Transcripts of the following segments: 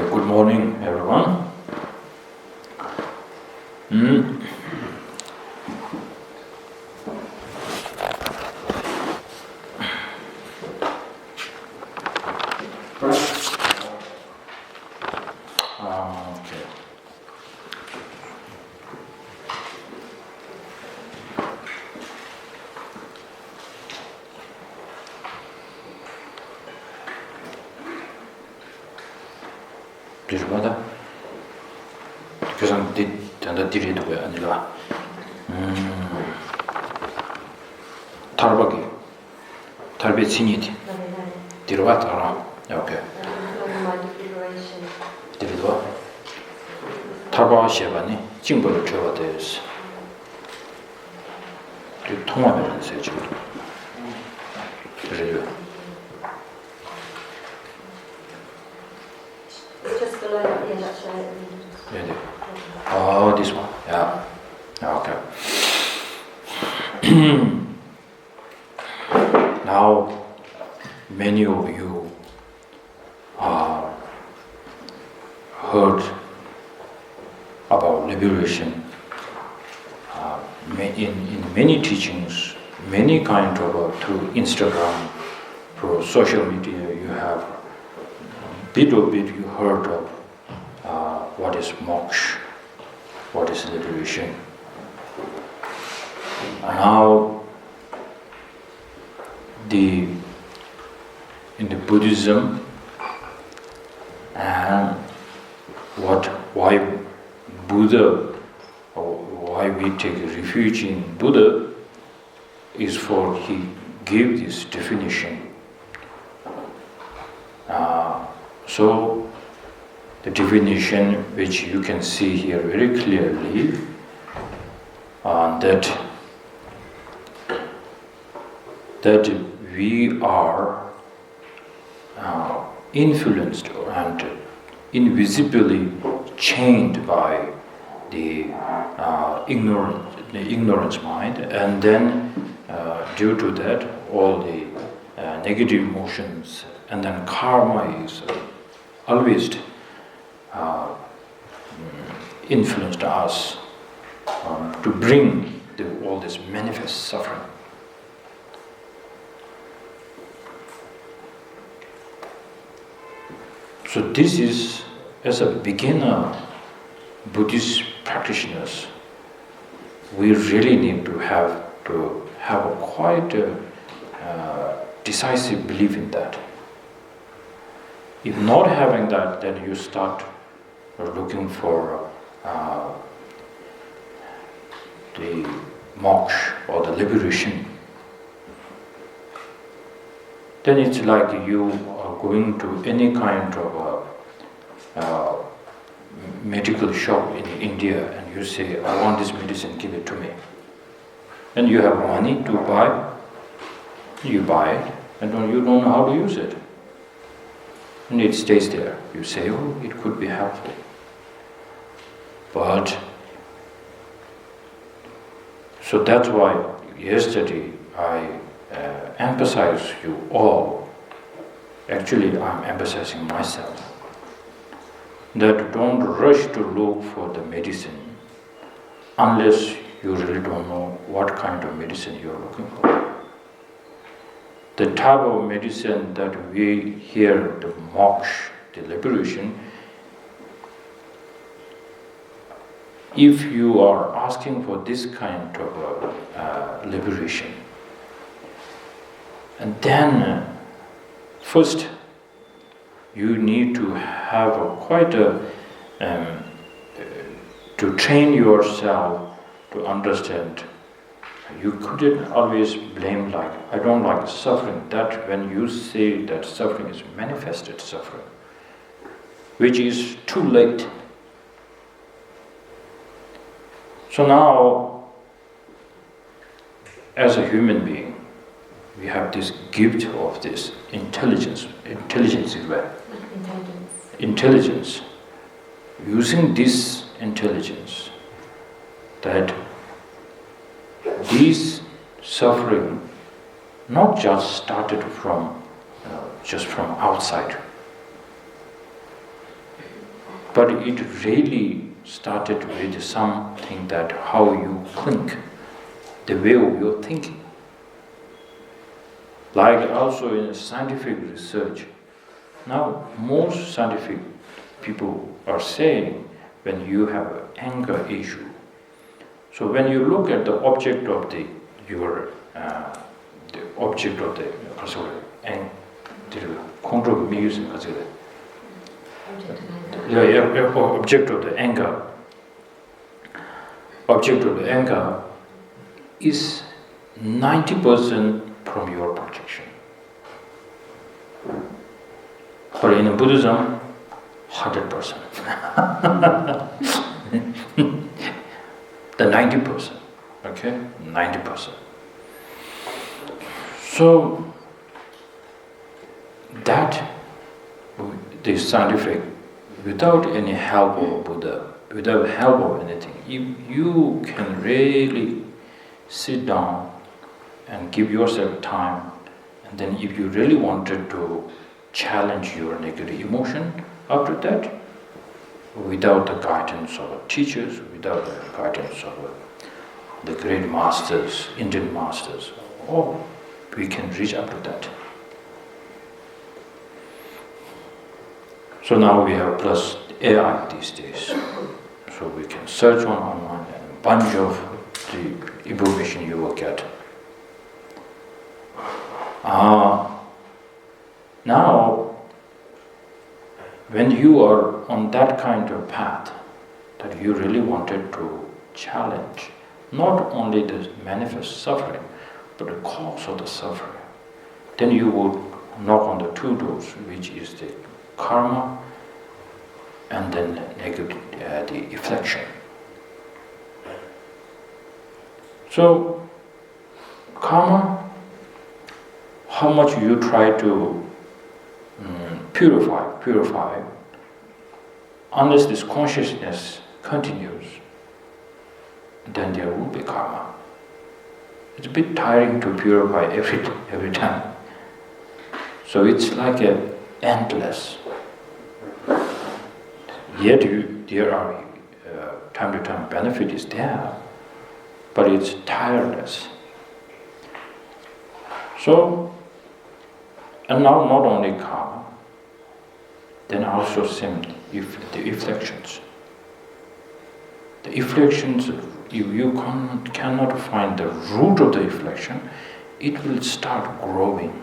Okay, good morning, everyone. Okay. 비슷하다. 교상 단다 디리도가 아니라 탈바기 탈베 친이디 디로바타라 오케이 디리도 탈바 시바니 징벌을 줘야 돼서 그 통화를 해서 지금 그래요. Just below that, yeah, that's right. Yeah. Oh, this one. Yeah. Okay. Now, many of you heard about liberation. In many teachings, many kind of through Instagram, through social media, you have bit you heard of what is moksha, what is liberation. And now, in the Buddhism, and why Buddha, or why we take refuge in Buddha, is for he gave this definition. So, the definition which you can see here very clearly, that we are influenced and invisibly chained by the ignorance mind, and then due to that all the negative emotions, and then karma is always influenced us to bring all this manifest suffering. So this is, as a beginner Buddhist practitioners, we really need to have a quite decisive belief in that. If not having that, then you start looking for the moksha or the liberation. Then it's like you are going to any kind of medical shop in India and you say, I want this medicine, give it to me. And you have money to buy, you buy it, and you don't know how to use it. And it stays there. You say, oh, it could be helpful. But, so that's why yesterday I emphasize you all, actually I'm emphasizing myself, that don't rush to look for the medicine unless you really don't know what kind of medicine you're looking for. The type of medicine that we hear, the moksha, the liberation, if you are asking for this kind of liberation, and then first you need to have to train yourself to understand. You couldn't always blame like, I don't like suffering. That when you say that suffering is manifested suffering, which is too late. So now, as a human being, we have this gift of this intelligence. Intelligence is where? Intelligence. Using this intelligence, that this suffering not just started from outside. But it really started with something that how you think, the way of your thinking. Like also in scientific research, now most scientific people are saying when you have an anger issue, so when you look at the object of the object of the anger is 90% from your projection. But in Buddhism, 100%. The 90%, okay? 90%. So that the scientific, without any help of Buddha, without help of anything, you can really sit down and give yourself time, and then if you really wanted to challenge your negative emotion after that, without the guidance of teachers, without the guidance of the great masters, Indian masters, we can reach up to that. So now we have plus AI these days, so we can search online and a bunch of the information you will get. Now, when you are on that kind of path, that you really wanted to challenge not only the manifest suffering, but the cause of the suffering, then you would knock on the two doors, which is the karma and then the affliction. So, karma, how much you try to purify, unless this consciousness continues, then there will be karma. It's a bit tiring to purify every time. So it's like a endless. Yet there are time to time benefit is there, but it's tireless. So, and now not only karma, then also the afflictions. The afflictions, if you cannot find the root of the affliction, it will start growing.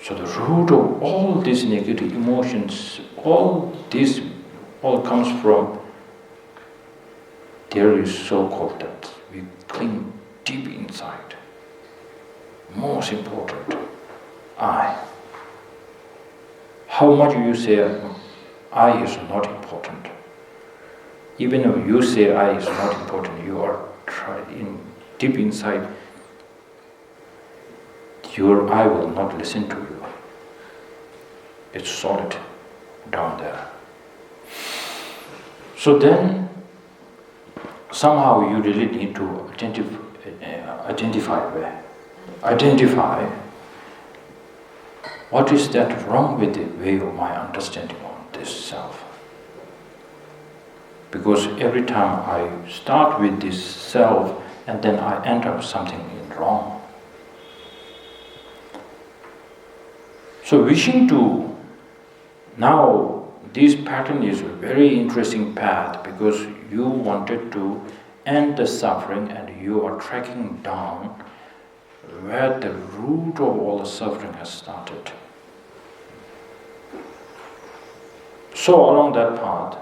So the root of all these negative emotions, all comes from, there is so-called that we cling deep inside. Most important, I. How much you say I is not important. Even if you say I is not important, you are deep inside, your I will not listen to you. It's solid down there. So somehow you really need to identify what is that wrong with the way of my understanding of this self. Because every time I start with this self and then I end up something wrong. So wishing to, now this pattern is a very interesting path because you wanted to end the suffering and you are tracking down where the root of all the suffering has started. So along that path,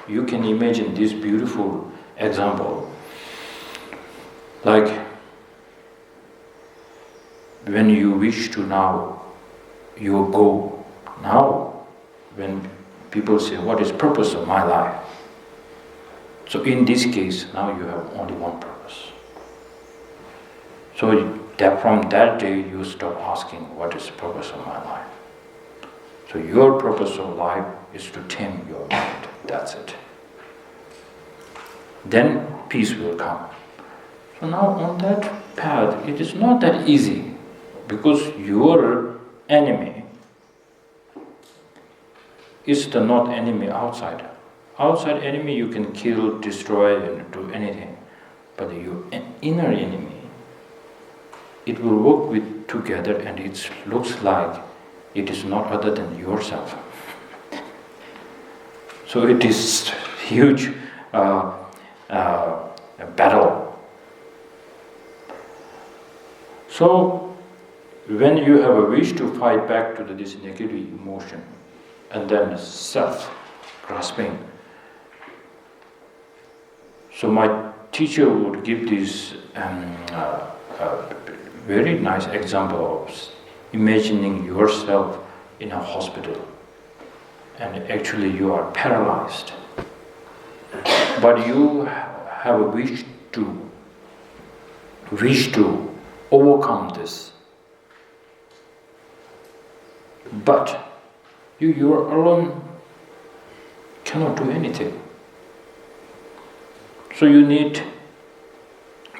you can imagine this beautiful example, like when you wish to now, you go now, when people say, what is purpose of my life? So in this case, now you have only one purpose. So from that day, you stop asking, what is the purpose of my life? So your purpose of life is to tame your mind. That's it. Then peace will come. So now on that path, it is not that easy because your enemy is the not enemy outside. Outside enemy you can kill, destroy, and do anything. But your inner enemy, it will work with together, and it looks like it is not other than yourself. So it is huge battle. So when you have a wish to fight back to this negative emotion, and then self-grasping, so my teacher would give this very nice example of imagining yourself in a hospital, and actually you are paralyzed, but you have a wish to overcome this, but you are alone, cannot do anything. So you need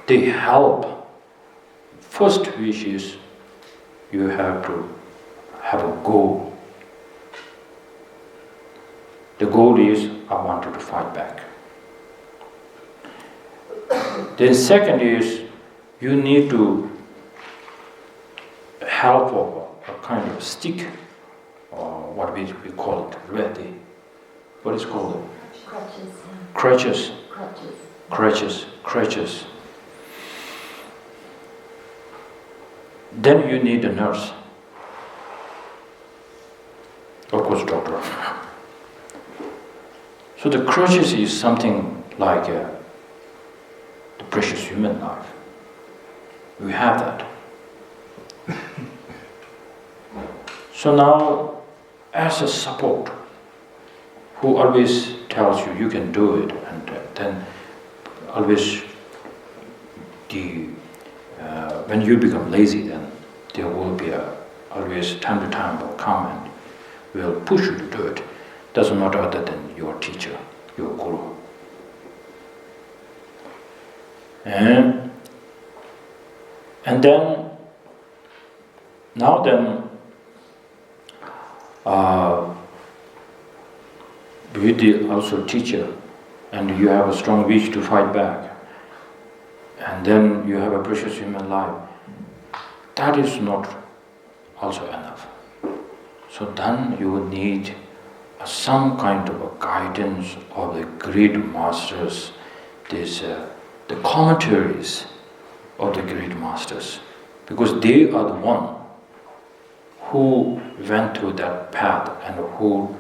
the help. First wish is you have to have a goal. The goal is I wanted to fight back. Then second is you need to help of a kind of stick, or what we call it, ready. What is called? Crutches. Crutches. Then you need a nurse. Of course, doctor. So the crutches is something like the precious human life. We have that. So now, as a support, who always tells you can do it, and then always when you become lazy, then there will be always time to time will come and will push you to do it. Doesn't matter other than your teacher, your guru. And then, with the also teacher, and you have a strong wish to fight back, and then you have a precious human life, that is not also enough. So then you will need some kind of a guidance of the great masters, the commentaries of the great masters, because they are the one who went through that path and who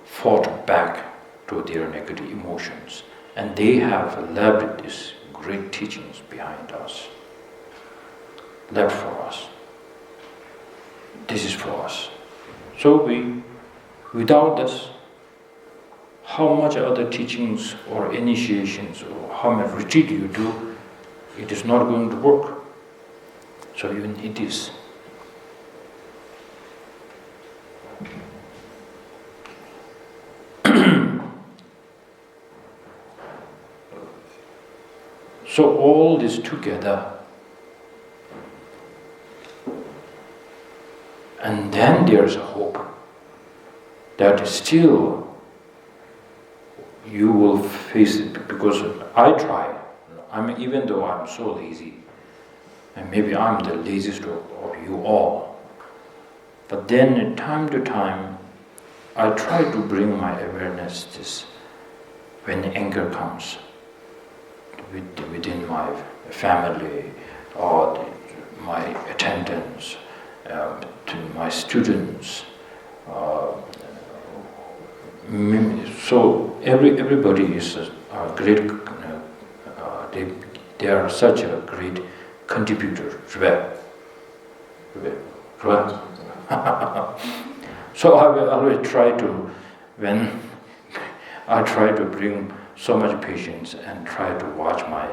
fought back to their negative emotions, and they have left these great teachings behind us, left for us. This is for us. So without this, how much other teachings or initiations or how much retreat you do, it is not going to work. So you need this. So all this together, and then there's a hope that still you will face it, because I try. Even though I'm so lazy, and maybe I'm the laziest of you all, but then time to time I try to bring my awareness this when anger comes within my family or my attendants, to my students. So everybody is a great. They are such a great contributor. So I will always try to, when I try to bring so much patience and try to watch my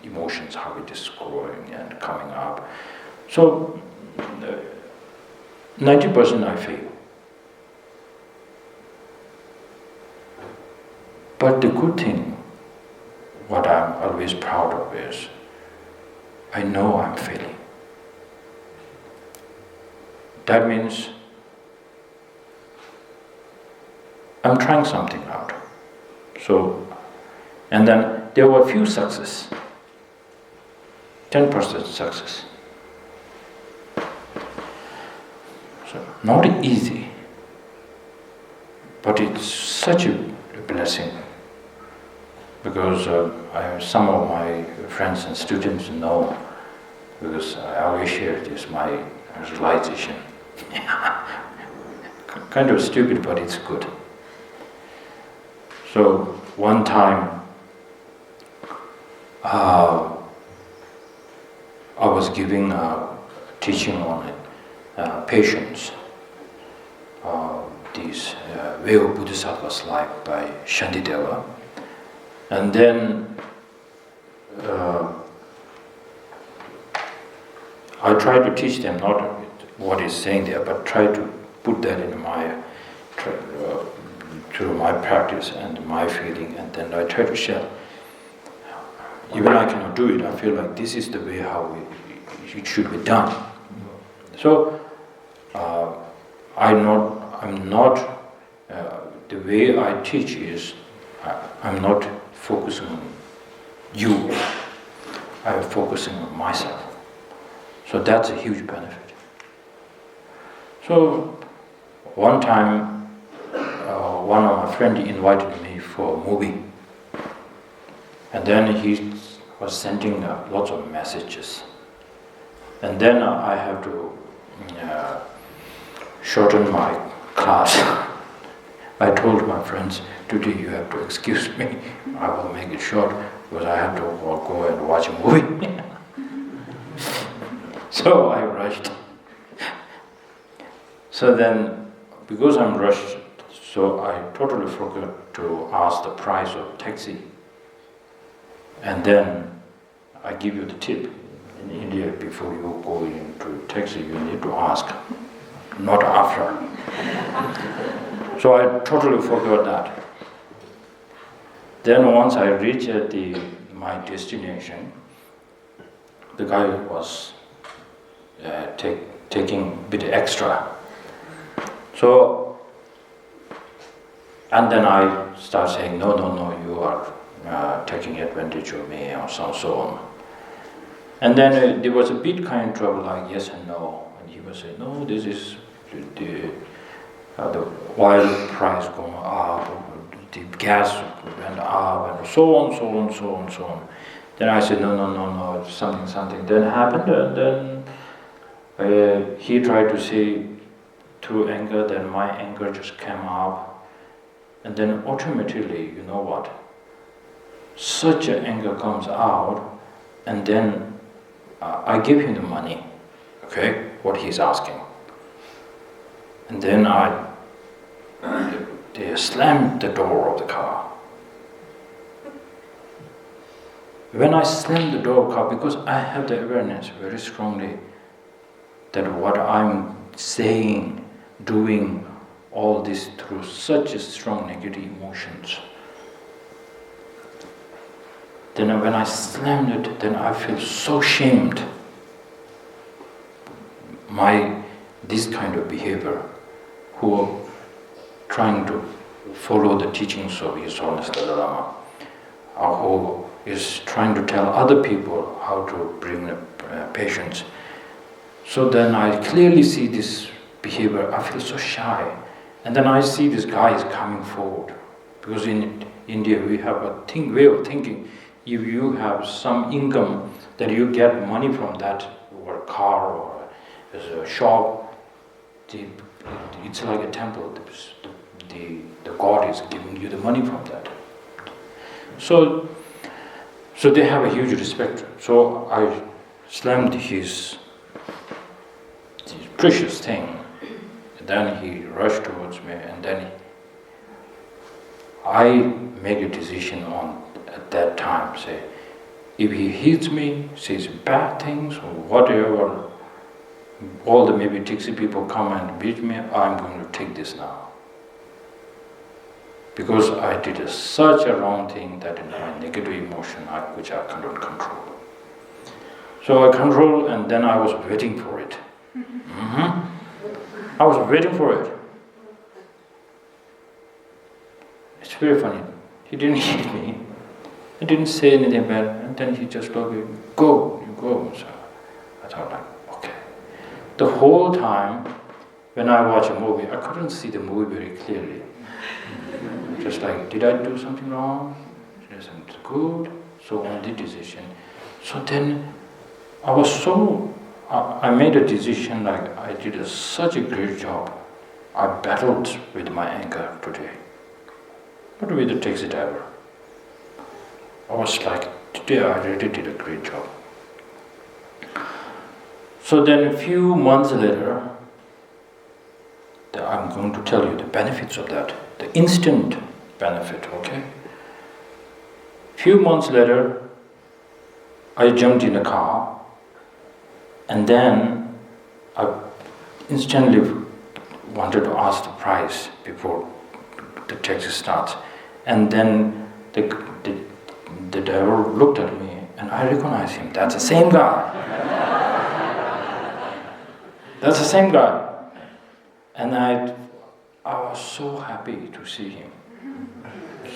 emotions, how it is growing and coming up. So 90% I fail. But the good thing, what I'm always proud of is, I know I'm failing. That means I'm trying something out. So, and then there were a few success, 10% success. So, not easy, but it's such a blessing, because some of my friends and students know, because I always share this, my realization. Kind of stupid, but it's good. So one time, I was giving a teaching on patience. These way of Bodhisattva's life by Shantideva. And then I try to teach them not what is saying there, but try to put that in my through my practice and my feeling, and then I try to share. Even I cannot do it, I feel like this is the way how it should be done. So I'm not the way I teach is I'm not focusing on you, I'm focusing on myself. So that's a huge benefit. So one time one of my friends invited me for a movie, and then he was sending lots of messages, and then I have to shorten my class. I told my friends, today you have to excuse me, I will make it short because I have to go and watch a movie. So I rushed. So then, because I'm rushed, so I totally forgot to ask the price of taxi. And then I give you the tip. In India, before you go into taxi, you need to ask, not after. So I totally forgot that. Then once I reached my destination, the guy was taking a bit extra. So, and then I start saying, no, you are taking advantage of me, or so on. And then there was a bit kind of trouble, like yes and no. And he was saying, no, this is the oil price going up, the gas went up, and so on. Then I said, no, something. Then happened, and then he tried to say through anger, then my anger just came up. And then automatically, you know what? Such an anger comes out, and then I give him the money, okay, what he's asking. And then they slammed the door of the car. When I slammed the door of the car, because I have the awareness very strongly that what I'm saying, doing, all this through such a strong negative emotions. Then when I slammed it, then I feel so shamed. This kind of behavior, who are trying to follow the teachings of His Holiness Dalai Lama, or who is trying to tell other people how to bring patience. So then I clearly see this behavior, I feel so shy. And then I see this guy is coming forward. Because in India we have a way of thinking, if you have some income, that you get money from that, or a car, or a shop, it's like a temple. The God is giving you the money from that. So they have a huge respect. So I slammed his precious thing. And then he rushed towards me, and then I make a decision at that time, say, if he hits me, says bad things, or whatever, all the maybe taxi people come and beat me, I'm going to take this now. Because I did such a wrong thing that in my negative emotion, which I cannot control. So I control, and then I was waiting for it. I was waiting for it. It's very funny. He didn't hit me. He didn't say anything bad, and then he just told me, go, you go. So I thought like, okay. The whole time, when I watch a movie, I couldn't see the movie very clearly. Just like, did I do something wrong? Did something good? So on the decision. So then, I made a decision like I did such a great job. I battled with my anger today. Not with the taxi driver. I was like, today I really did a great job. So then a few months later, I'm going to tell you the benefits of that. The instant benefit, okay? Few months later, I jumped in a car, and then I instantly wanted to ask the price before the taxi starts. And then the driver looked at me, and I recognized him. That's the same guy. That's the same guy. And I was so happy to see him.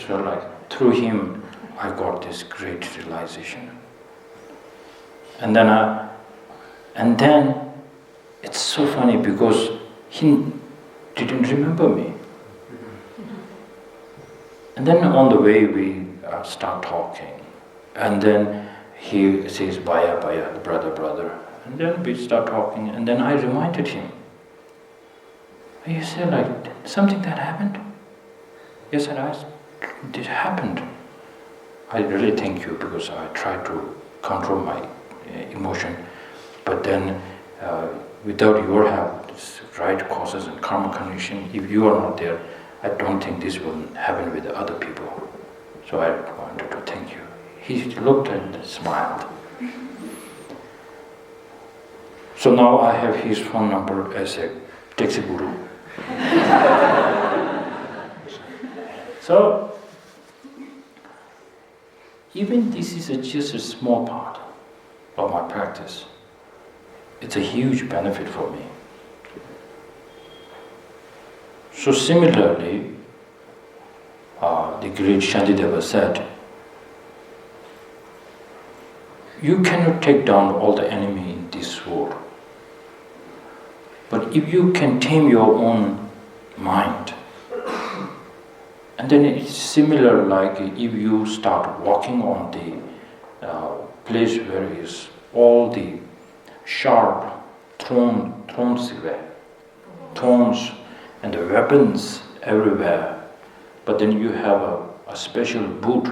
So like through him, I got this great realization. And then it's so funny because he didn't remember me. And then on the way we start talking, and then he says, Baya, Baya, brother. And then we start talking, and then I reminded him. You said like, something that happened? Yes, and it happened. I really thank you because I tried to control my emotion, but then without your help, this right causes and karma condition, if you are not there, I don't think this will happen with other people. So I wanted to thank you. He looked and smiled. So now I have his phone number as a taxi guru. So, even this is just a small part of my practice. It's a huge benefit for me. So similarly, the great Shantideva said, you cannot take down all the enemy in this world. But if you can tame your own mind, and then it's similar like if you start walking on the place where is all the sharp thorns and the weapons everywhere, but then you have a special boot,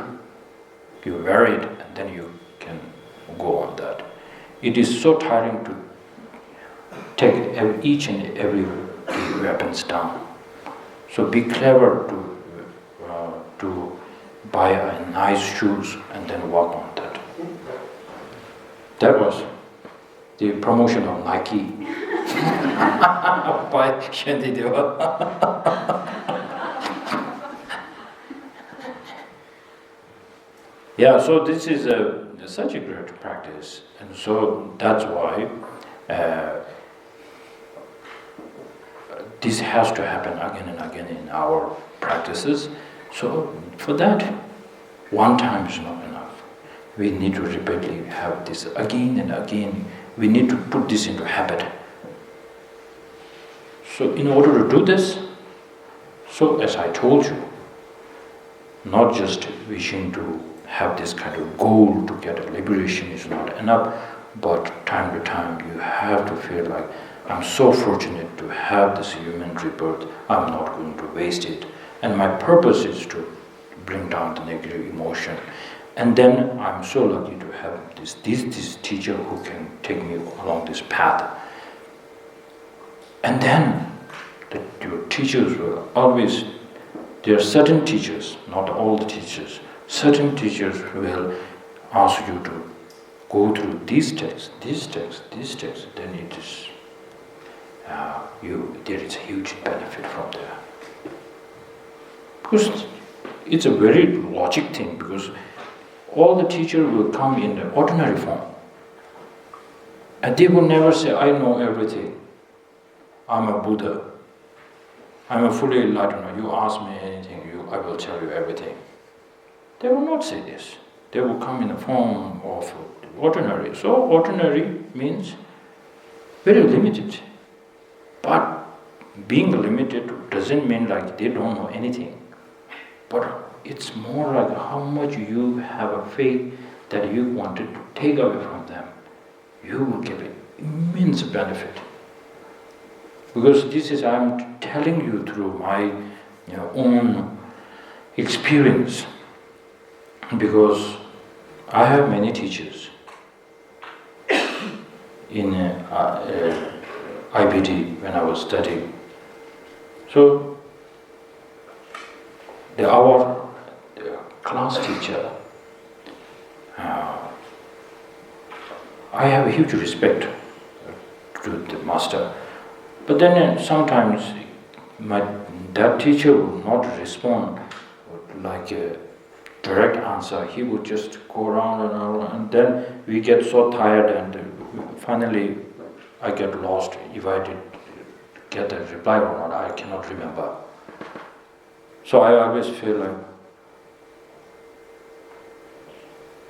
you wear it and then you can go on that. It is so tiring to take each and every weapons down. So be clever to buy a nice shoes and then walk on that. That was the promotion of Nike by Shantideva. Yeah, so this is such a great practice, and so that's why this has to happen again and again in our practices. So for that, one time is not enough. We need to repeatedly have this again and again. We need to put this into habit. So in order to do this, so as I told you, not just wishing to have this kind of goal to get a liberation is not enough, but time to time you have to feel like, I'm so fortunate to have this human rebirth, I'm not going to waste it. And my purpose is to bring down the negative emotion. And then I'm so lucky to have this teacher who can take me along this path. And then your teachers will always, there are certain teachers, not all the teachers, certain teachers will ask you to go through these texts, then it is, there is a huge benefit from there. Because it's a very logic thing, because all the teachers will come in the ordinary form. And they will never say, I know everything. I'm a Buddha. I'm a fully enlightened. You ask me anything, I will tell you everything. They will not say this. They will come in the form of ordinary. So ordinary means very limited. But being limited doesn't mean like they don't know anything. But it's more like how much you have a faith that you wanted to take away from them. You will get an immense benefit. Because this is, I'm telling you through my own experience. Because I have many teachers in IBD when I was studying. So our class teacher, I have a huge respect to the master. But then sometimes that teacher would not respond like a direct answer. He would just go around and then we get so tired and finally I get lost. If I did get a reply or not, I cannot remember. So I always feel like,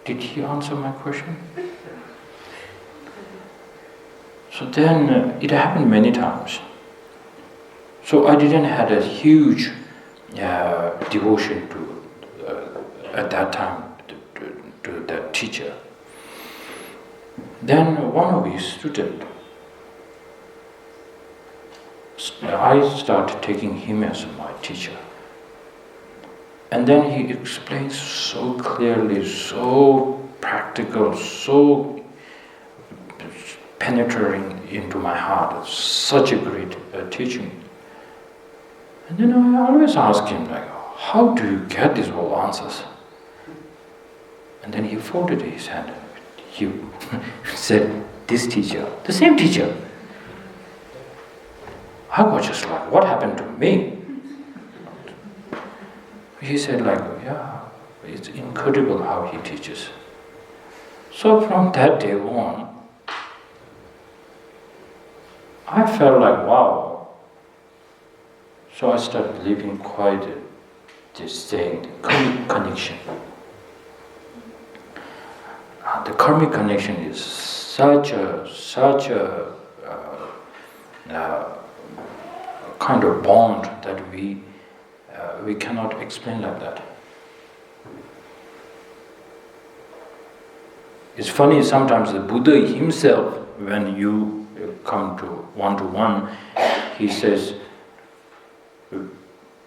did he answer my question? So then it happened many times. So I didn't have a huge devotion to at that time to that teacher. Then one of his students, I started taking him as my teacher. And then he explains so clearly, so practical, so penetrating into my heart. Such a great teaching. And then I always ask him, like, how do you get these all answers? And then he folded his hand. He said, this teacher, the same teacher. I was just like, what happened to me? He said like, yeah, it's incredible how he teaches. So from that day on, I felt like, wow. So I started living quite this saying, karmic connection. The karmic connection is such a kind of bond that we cannot explain like that. It's funny, sometimes the Buddha himself, when you come to one-to-one, he says,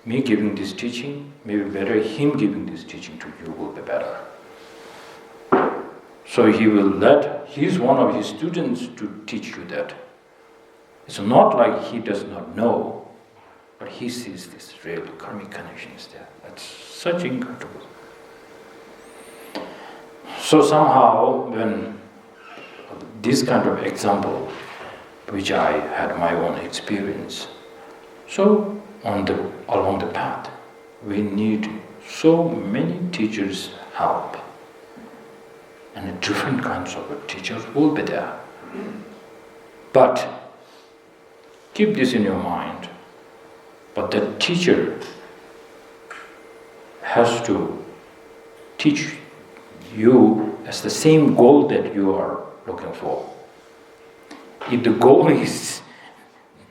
me giving this teaching, maybe better him giving this teaching to you will be better. So he will let, he's one of his students to teach you that. It's not like he does not know, but he sees this real karmic connection is there. That's such incredible. So somehow, when this kind of example, which I had my own experience, so along the path, we need so many teachers' help. And different kinds of teachers will be there. But keep this in your mind. But the teacher has to teach you as the same goal that you are looking for. If the goal is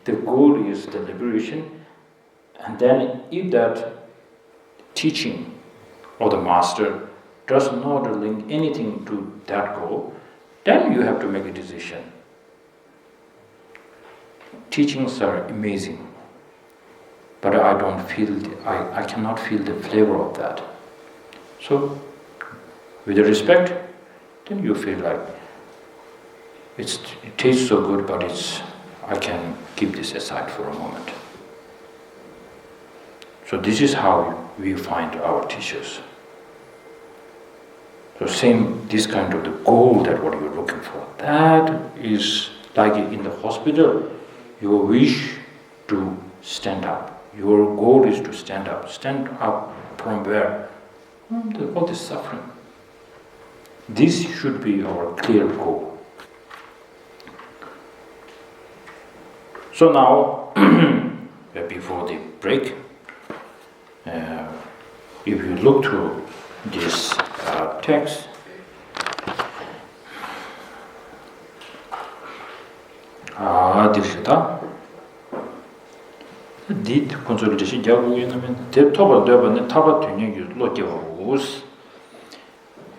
the liberation, and then if that teaching or the master does not link anything to that goal, then you have to make a decision. Teachings are amazing, but I cannot feel the flavor of that. So, with the respect, then you feel like it tastes so good, but I can keep this aside for a moment. So this is how we find our teachers. So this kind of the goal that what you're looking for, that is like in the hospital, your wish to stand up. Your goal is to stand up. Stand up from where? All this suffering. This should be our clear goal. So now, before the break. If you look through this text, Tushita, did consolidation Jaguin, the Toba Durban, Taba Tuning, Logios,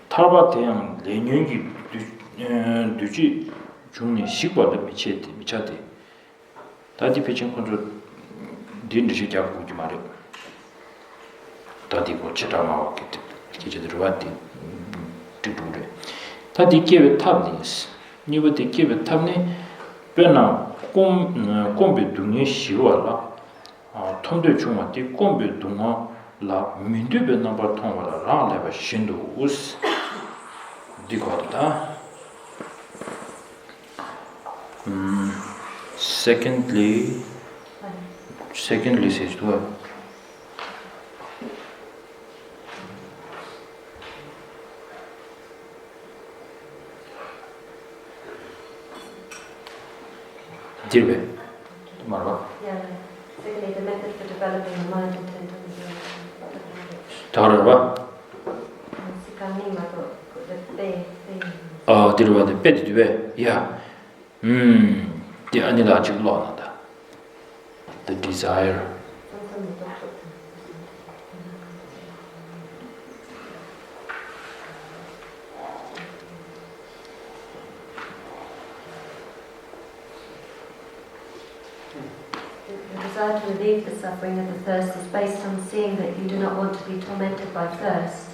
Taba Tian, Lenyungi, Duji, Juni, Shigwa, the Michati. Tadi pitching control didn't she Jagu Mari. Tadi go Chitama, Kijadruati, to do it. Tadi gave it tabnis. You would give it tabni, Bena, Combi Dunia Shiwala, Tomde Chumati, Combi Duma, La Mindube number Tomala, Lava Shindu Us, Digoda. Secondly says what? Dirbe. Marwa. Yeah. Secondly, the method for developing the mind intent on the Tarwa. Oh, dirwa the bed. Yeah. The Anilaji law. The desire. The desire to relieve the suffering of the thirst is based on seeing that you do not want to be tormented by thirst.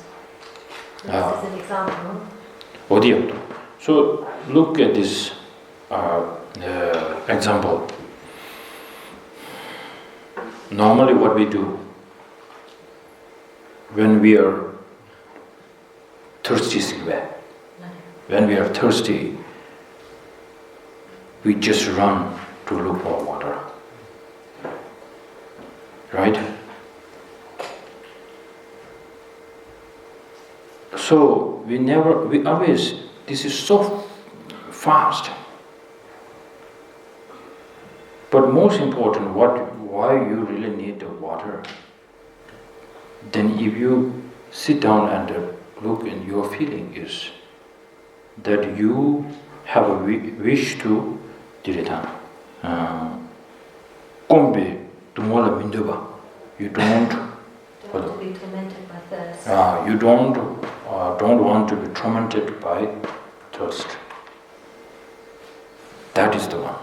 This is an example. So look at this example. Normally what we do when we are thirsty, we just run to look for water. Right? So we always, this is so fast. But most important, why you really need the water? Then if you sit down and look in your feeling is that you have a wish to dirita. You don't want to be tormented by thirst. You don't want to be tormented by thirst. That is the one.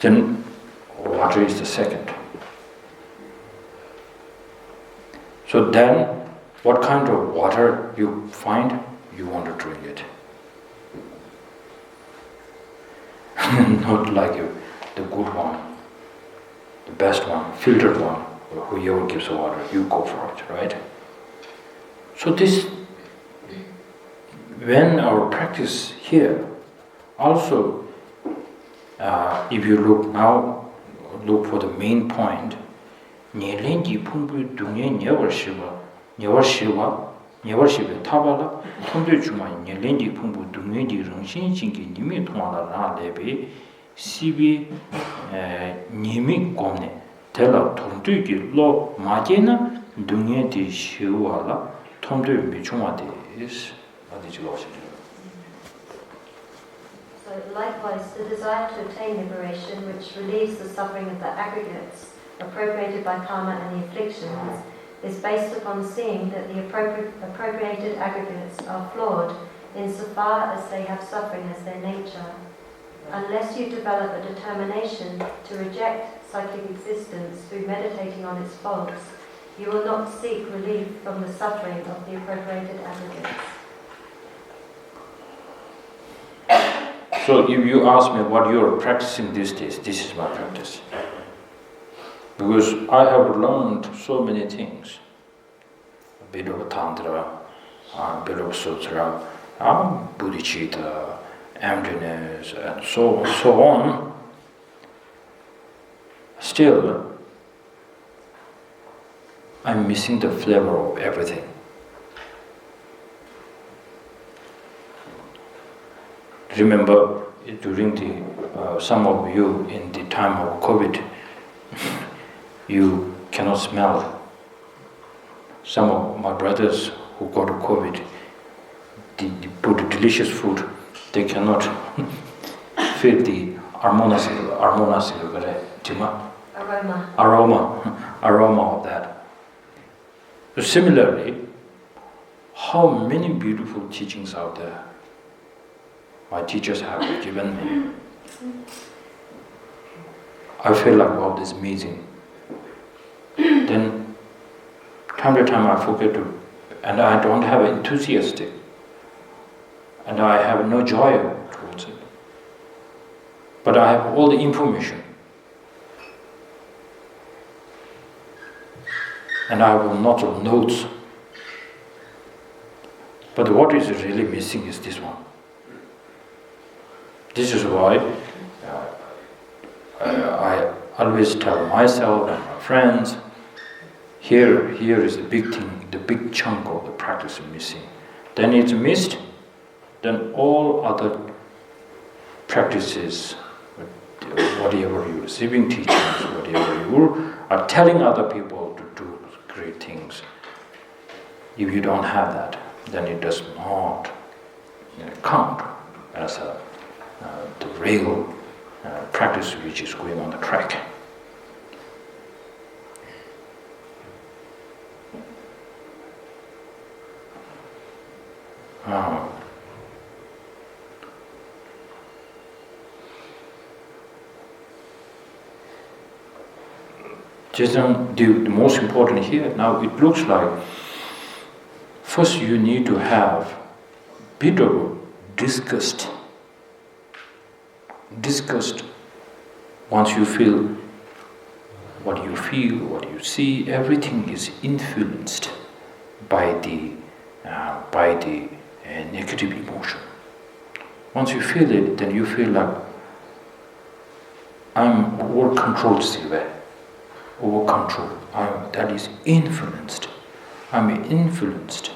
Then water is the second. So then, what kind of water you find, you want to drink it. Not like the good one, the best one, filtered one, whoever gives the water, you go for it, right? So this, when our practice here, also, if you look for the main point, Nyelenji Pumbu Dunya Never Shiva Tabala, Tondu Chuma, Nyelenji Pumbu Dunya Rangshin Jinki Nimi Tonala Lebe, Sibi Nimi Gomne, Tela Tondu Lo Majena, Dunya di Shiwala, Tondu Michuma is So likewise, the desire to attain liberation, which relieves the suffering of the aggregates appropriated by karma and the afflictions, is based upon seeing that the appropriated aggregates are flawed insofar as they have suffering as their nature. Unless you develop a determination to reject cyclic existence through meditating on its faults, you will not seek relief from the suffering of the appropriated aggregates. So if you ask me what you are practicing these days, this is my practice. Because I have learned so many things. A bit of Tantra, a bit of Sutra, Buddhista, emptiness, and so on. Still, I'm missing the flavor of everything. Remember, during the some of you in the time of COVID, you cannot smell. Some of my brothers who got COVID, they put delicious food, they cannot feel the aroma of that. So similarly, how many beautiful teachings out there my teachers have given me. I feel like, wow, this is amazing. Then, time to time I forget to, and I don't have enthusiastic, and I have no joy towards it. But I have all the information. And I have lots of notes. But what is really missing is this one. This is why I always tell myself and my friends, here is the big thing, the big chunk of the practice is missing. Then it's missed, then all other practices, whatever you're receiving teachings, whatever you are telling other people to do great things, if you don't have that, then it does not count as the real practice which is going on the track. The most important here, now it looks like first you need to have a bit of disgust. Disgust, once you feel, what you see, everything is influenced by the negative emotion. Once you feel it, then you feel like I'm over-controlled, over-controlled. That is influenced. I'm influenced.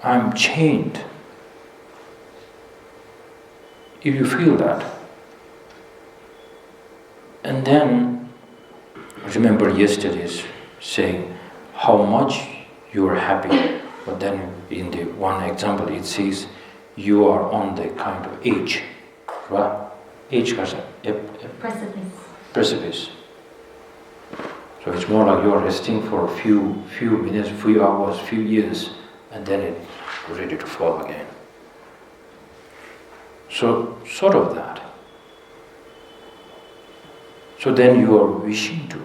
I'm chained. If you feel that, and then remember yesterday's saying how much you are happy, but then in the one example it says you are on the kind of edge, right? Edge, precipice. So it's more like you are resting for a few minutes, few hours, few years, and then it's ready to fall again. So, sort of that. So then you are wishing to,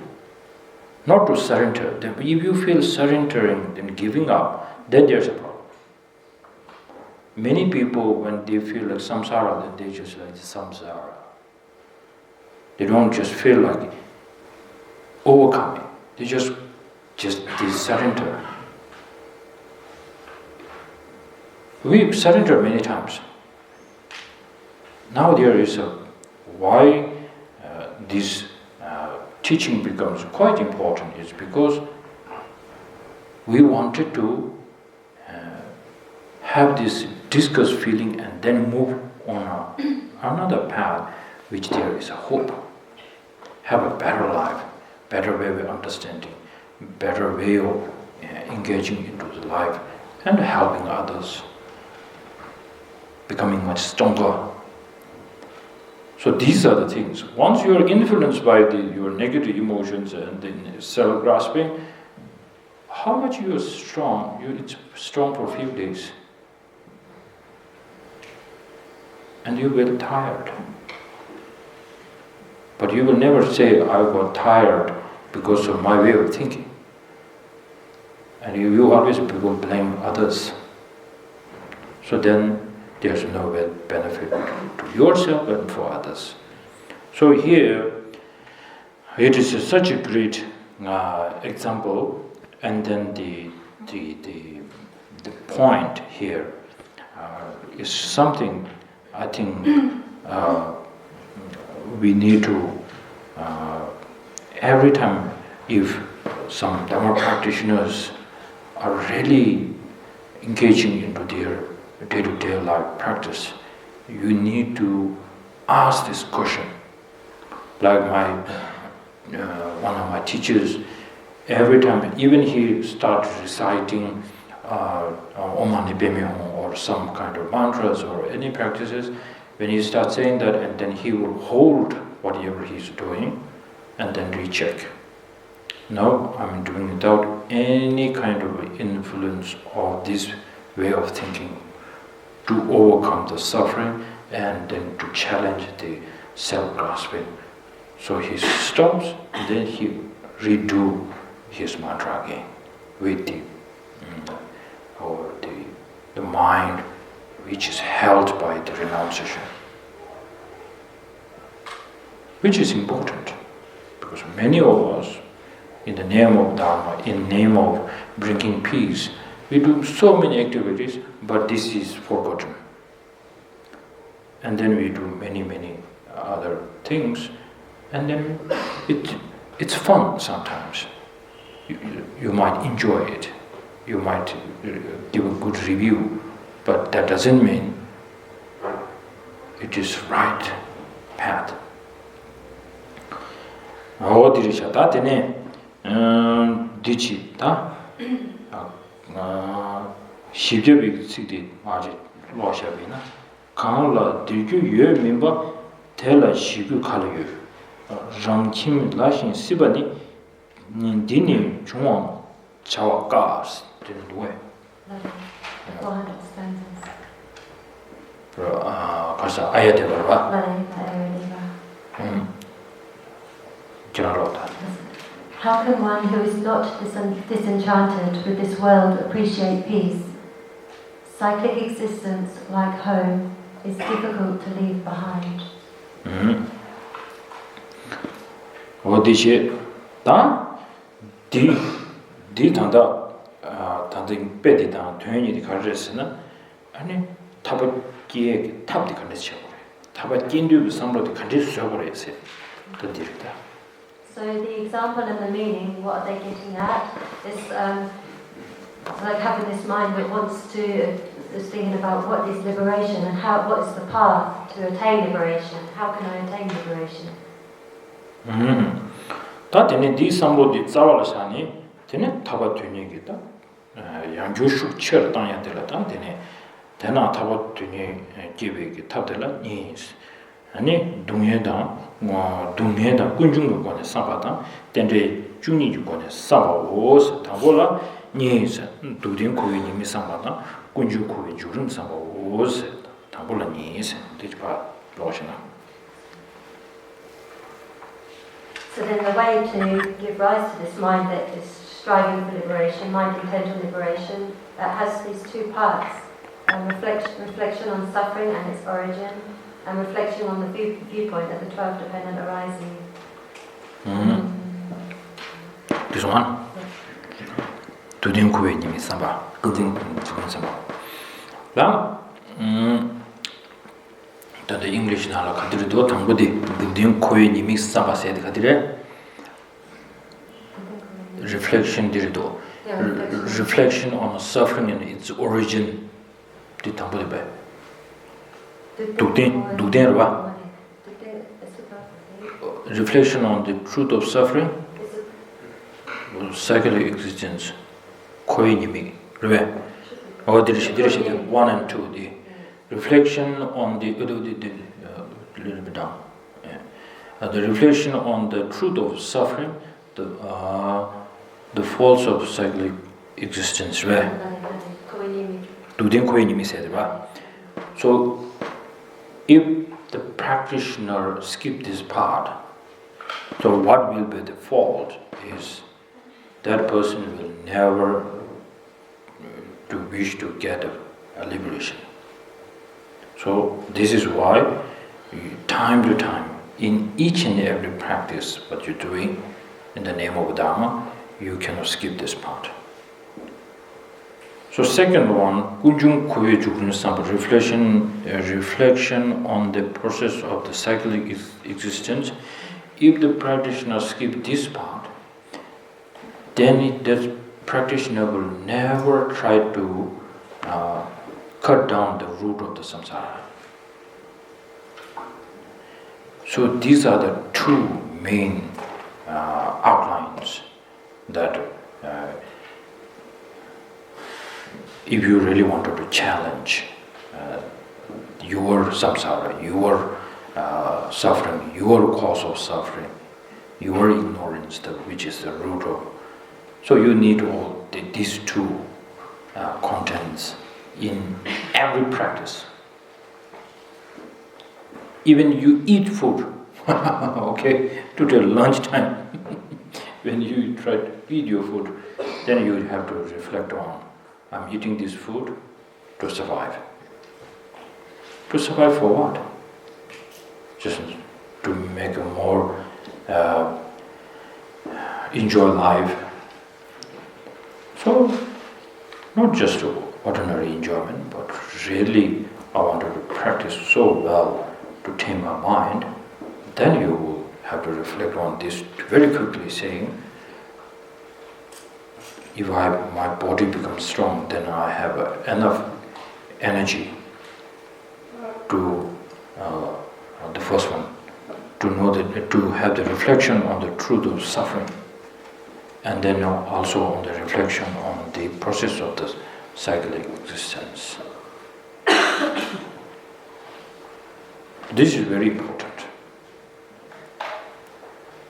not to surrender. Then if you feel surrendering and giving up, then there's a problem. Many people, when they feel like samsara, then they just like samsara. They don't just feel like overcoming. They just they surrender. We surrender many times. Now there is why this teaching becomes quite important is because we wanted to have this disgust feeling and then move on another path which there is a hope. Have a better life, better way of understanding, better way of engaging into the life and helping others, becoming much stronger. So these are the things. Once you are influenced by your negative emotions and the self-grasping, how much you are strong? It's strong for a few days. And you will tired. But you will never say, I got tired because of my way of thinking. And you always will blame others. So then there's no benefit to yourself and for others. So here, it is such a great example, and then the point here is something I think we need to every time if some Dhamma practitioners are really engaging into their day-to-day life practice, you need to ask this question. Like one of my teachers, every time, even he starts reciting Om Mani Padme Hum or some kind of mantras or any practices, when he starts saying that, and then he will hold whatever he's doing and then recheck. No, I'm doing without any kind of influence of this way of thinking to overcome the suffering and then to challenge the self-grasping. So he stops and then he redo his mantra again with the mind which is held by the renunciation, which is important because many of us, in the name of Dharma, in the name of bringing peace, we do so many activities, but this is forgotten. And then we do many other things, and then it's fun sometimes. You might enjoy it, you might give a good review, but that doesn't mean it is right path. Tushita, Shibjabi Sidi Maji Loshabina, Kanla Dirgu Yu Mimba, Tela Shibu Kalayu, Ramkim Lashin Sibani, Nindini Chuan Chawakas, didn't do it. 400 stanzas. Kasa Ayateva. How can one who is not disenchanted with this world appreciate peace? Cyclic existence, like home, is difficult to leave behind. Odishe, da, di tanda, tanding pedi dan, tueni di karresina, and tabakie tab di kandis chabore. Tabakindu samro di kandis chabore se, the dirita. So the example and the meaning, what are they getting at? Is like having this mind that wants to, is thinking about what is liberation and what is the path to attain liberation. How can I attain liberation? 다 되네 디 삼로디 자발사니 되네 타바 되니기다. 양주슈 쳐 땅야 되라다 되네. 되나 타바 되니 기베기 탑들라 니스. 아니 동해다 동해다 군중국권의 사바다 된제 중리주권의 사바오스 다보라 니스 두딘 고위님이 사바다 군주 고위 주름 사바오스 다보라 니스 되지바 로시나. So then the way to give rise to this mind that is striving for liberation, mind intent on liberation, has these two parts: reflection on suffering and its origin, and reflection on the viewpoint of the 12 dependent arising. This one? Tudin kuwe nimi samba, kudin samba. Now, the English nala kadiri do tangbudi tudin kuwe nimi samba said kadire. Reflection dirido. Reflection on suffering and its origin. Di tangbudi bay. Reflection on the truth of suffering, cyclic existence, koinimi, or 1 and 2. The reflection on the little bit down. The reflection on the truth of suffering, the faults of cyclic existence. So, if the practitioner skip this part, so what will be the fault is that person will never wish to get a liberation. So this is why time to time, in each and every practice what you're doing in the name of Dharma, you cannot skip this part. So second one, kunjung kuwe jukun sampa, reflection on the process of the cyclic existence. If the practitioner skip this part, then the practitioner will never try to cut down the root of the samsara. So these are the two main outlines that if you really wanted to challenge your samsara, your suffering, your cause of suffering, your ignorance, which is the root of. So you need all these two contents in every practice. Even you eat food, okay, to the lunchtime, when you try to eat your food, then you have to reflect on, I'm eating this food to survive. To survive for what? Just to make a more enjoy life. So, not just ordinary enjoyment, but really I wanted to practice so well to tame my mind. Then you will have to reflect on this very quickly, saying, if my body becomes strong, then I have enough energy to, the first one, to know that, to have the reflection on the truth of suffering, and then also on the reflection on the process of the cyclic existence. This is very important.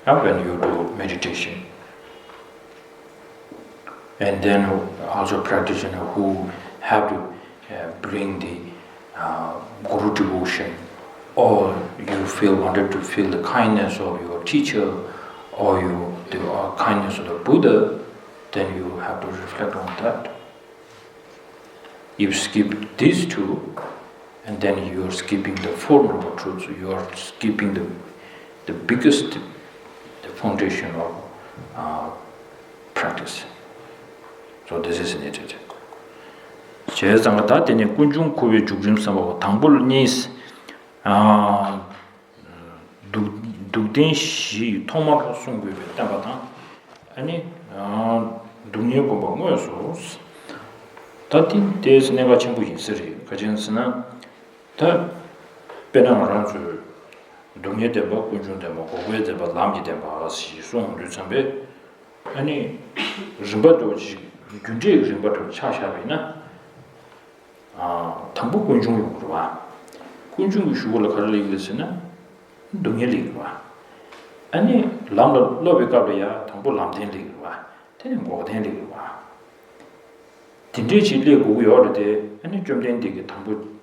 Now when you do meditation, and then also practitioner who have to bring the guru devotion, or you wanted to feel the kindness of your teacher, or the kindness of the Buddha, then you have to reflect on that. You skip these two, and then you are skipping the Four Noble Truths. You are skipping the biggest, the foundation of practice. So this is needed. 제상가다 되네 군중 고외 죽림 삼고 당불 니스 두든시 토마토 송괴 땅바다 아니 동료 거 뭐여서 다딘 데스 내가 전부 있으리 가진스나 다 배나라서 동료대 뭐 군중대 뭐 고외대 뭐 남기대 뭐 시송 류sambe 아니 rimbadoji 균제 rimba도 차샤비나 당부 군중으로 와 군중이 슈고를 가르리기스나 동료리로 와 아니 람로 로베가브야 당부 람된리로 와 되는 뭐 된리로 와 딘제 진리 고요르데 아니 좀 된디게 당부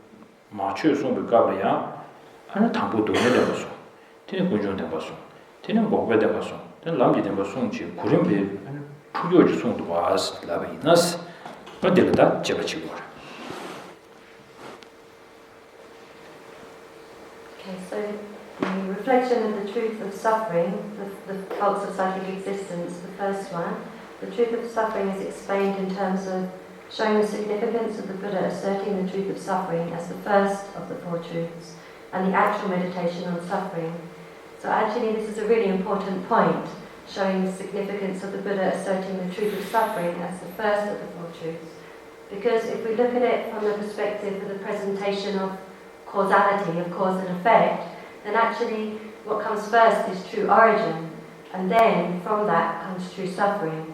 마취 송베가브야 아니 당부 동료를 봐서 되는 군중대 봐서 되는 뭐베데 봐서 되는 람기데 봐서 송지 구림베 풀려지 송도 와스 라베이나스 어디다 제바치고. Okay, so the reflection of the truth of suffering, the cults of cyclic existence, the first one, the truth of suffering is explained in terms of showing the significance of the Buddha asserting the truth of suffering as the first of the Four Truths, and the actual meditation on suffering. So actually this is a really important point, showing the significance of the Buddha asserting the truth of suffering as the first of the Four Truths. Because if we look at it from the perspective of the presentation of causality, of cause and effect, then actually what comes first is true origin, and then from that comes true suffering.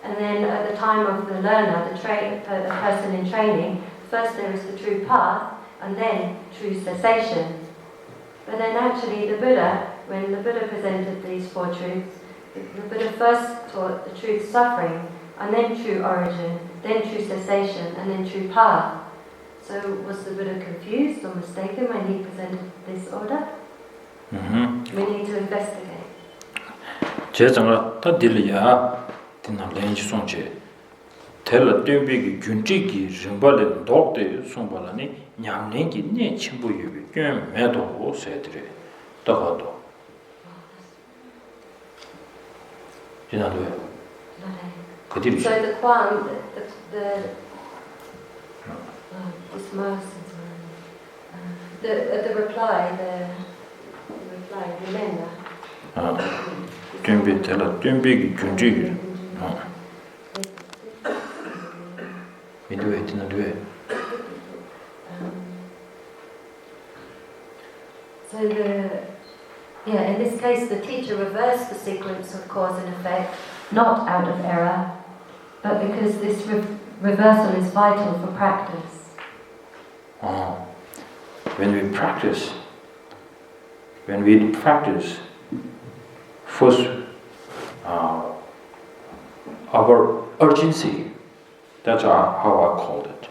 And then at the time of the learner, the person in training, first there is the true path, and then true cessation. But then actually the Buddha, when the Buddha presented these Four Truths, the Buddha first taught the truth suffering, and then true origin, then true cessation, and then true path. So was the Buddha confused or mistaken when he presented this order? We need to investigate. 제가 다 들려야 되나 렌지 송제 텔라 뎨비기 균지기 림발레 독데 송발라니 냠랭기 네 친구유비 꽤 매도 세드레 더가도 지나도에 그들이 So the Kwan, the reply, remember. 뎨비 텔라 뎨비기 균지기 미도에 지나도에 So Yeah, in this case, the teacher reversed the sequence of cause and effect, not out of error, but because this reversal is vital for practice. When we practice, first, our urgency, that's how I called it.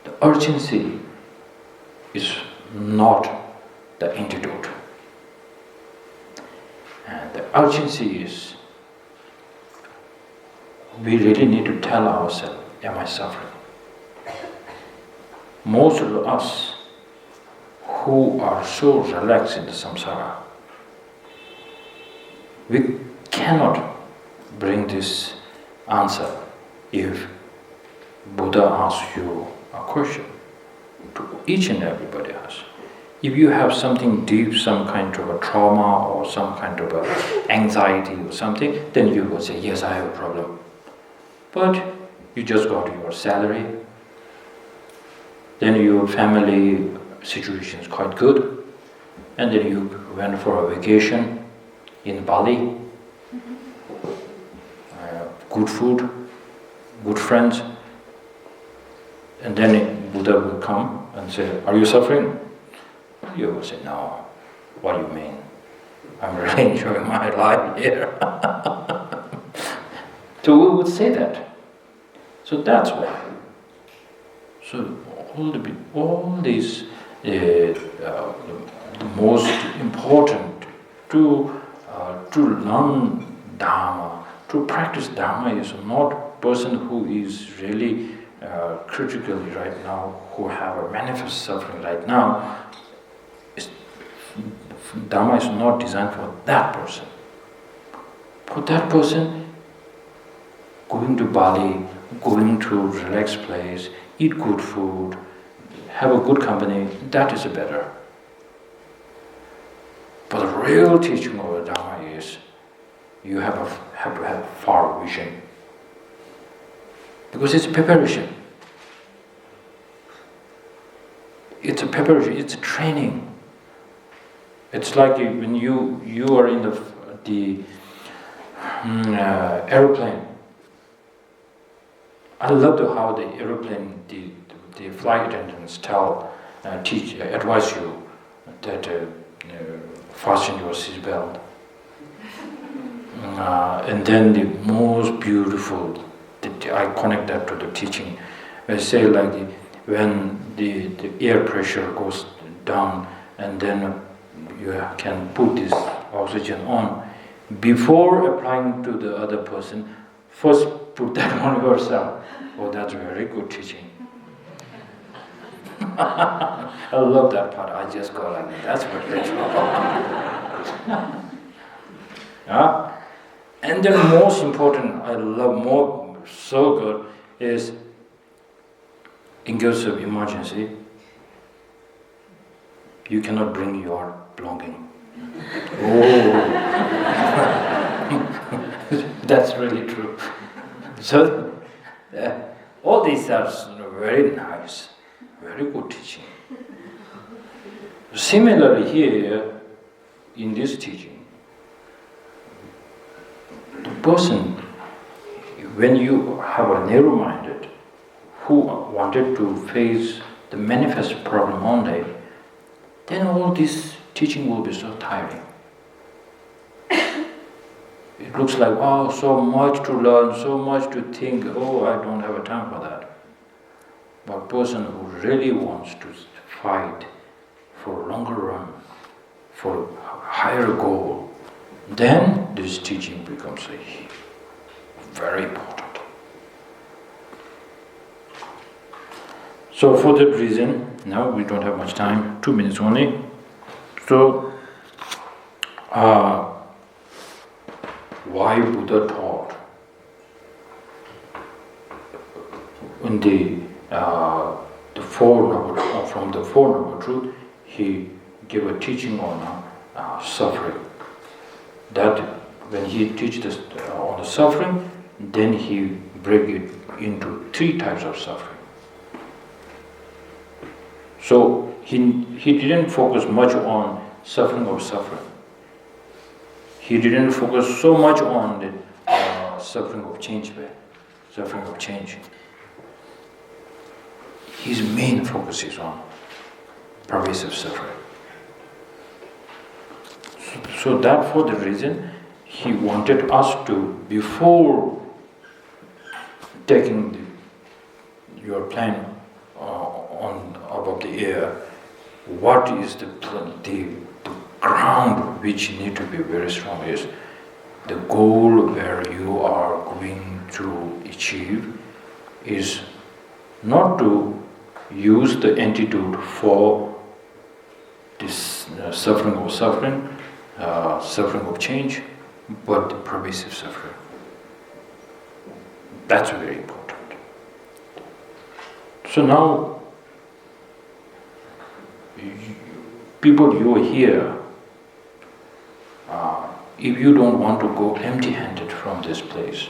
The urgency is not the antidote. And the urgency is, we really need to tell ourselves, am I suffering? Most of us who are so relaxed in the samsara, we cannot bring this answer if Buddha asks you a question. To each and everybody asks. If you have something deep, some kind of a trauma or some kind of a anxiety or something, then you will say, yes, I have a problem. But you just got your salary, then your family situation is quite good, and then you went for a vacation in Bali, good food, good friends, and then Buddha will come and say, are you suffering? You will say, no. What do you mean? I'm really enjoying my life here. So we would say that. So that's why. So all these, the most important to learn Dharma, to practice Dharma is not person who is really critically right now, who have a manifest suffering right now. Dharma is not designed for that person. For that person, going to Bali, going to relaxed place, eat good food, have a good company, that is better. But the real teaching of the Dharma is you have to have far vision. Because it's a preparation. It's a preparation, it's a training. It's like when you are in the aeroplane. I love how the aeroplane, the flight attendants advise you that fasten your seatbelt. And then the most beautiful, I connect that to the teaching. I say like when the air pressure goes down, and then you can put this oxygen on. Before applying to the other person, first put that on yourself. Oh, that's very good teaching. I love that part. I just go like, that's very true. And then most important, I love more, so good, is in case of emergency, you cannot bring your belonging. Oh, that's really true. So, all these are very nice, very good teaching. Similarly here, in this teaching, the person, when you have a narrow-minded who wanted to face the manifest problem only, then all this teaching will be so tiring. It looks like, wow, so much to learn, so much to think, oh, I don't have a time for that. But a person who really wants to fight for a longer run, for a higher goal, then this teaching becomes very important. So for that reason, now we don't have much time, 2 minutes only. So, why Buddha taught in the Four Noble Truth, he gave a teaching on suffering. That when he teaches on the suffering, then he break it into 3 types of suffering. So he didn't focus much on suffering of suffering. he didn't focus so much on the suffering of change. His main focus is on pervasive suffering. So that for the reason he wanted us to, before taking your plane on above the air, what is the ground which need to be very strong is the goal where you are going to achieve is not to use the antidote for this suffering of change, but the pervasive suffering. That's very important. So now, people, you are here. If you don't want to go empty-handed from this place,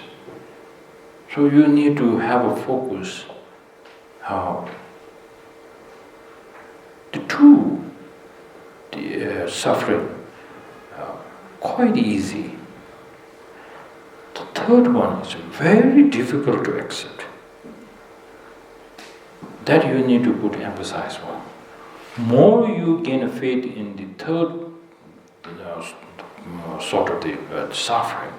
so you need to have a focus. The suffering, quite easy. The third one is very difficult to accept. That you need to put emphasis on. More you gain faith in the third sort of the suffering,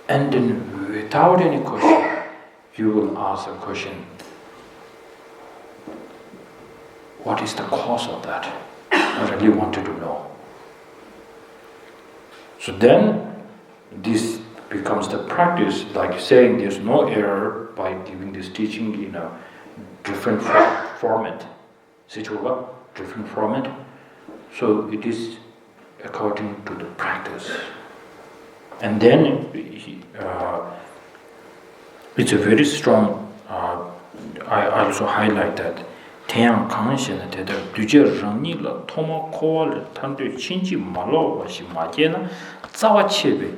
and then without any question, you will ask a question, what is the cause of that? I really wanted to know. So then, this becomes the practice, like saying there's no error by giving this teaching in a different format. Different format. So it is according to the practice. And then it's a very strong, I also highlight that 태양 강신의 대대 두제 랑니라 토마 코알 탄데 친지 말로 와시 마게나 자와치베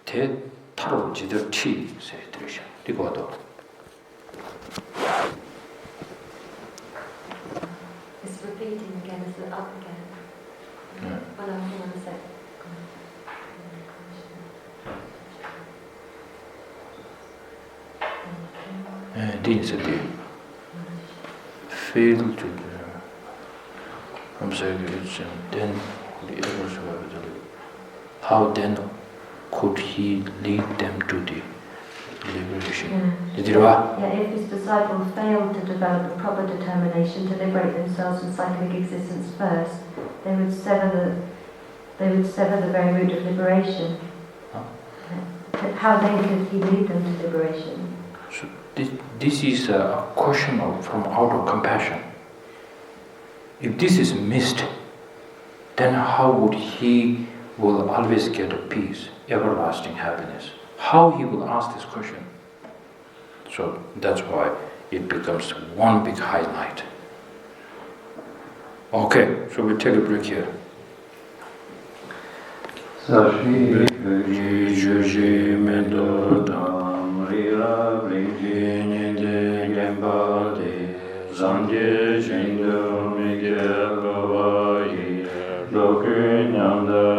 대 타로 지들 티 세드리샤 이거도 It's repeating again as the up again. One sec. Fail to from segregation, then the others were how then could he lead them to the liberation? Yeah, if his disciples failed to develop a proper determination to liberate themselves from cyclic existence first, they would sever the very root of liberation. How then could he lead them to liberation? So this is a question from out of compassion. If this is missed, then how would he will always get a peace, everlasting happiness? How he will ask this question? So that's why it becomes one big highlight. Okay, so we'll take a break here. Zanje Shendo Miguel Bawaii Loku Nyanda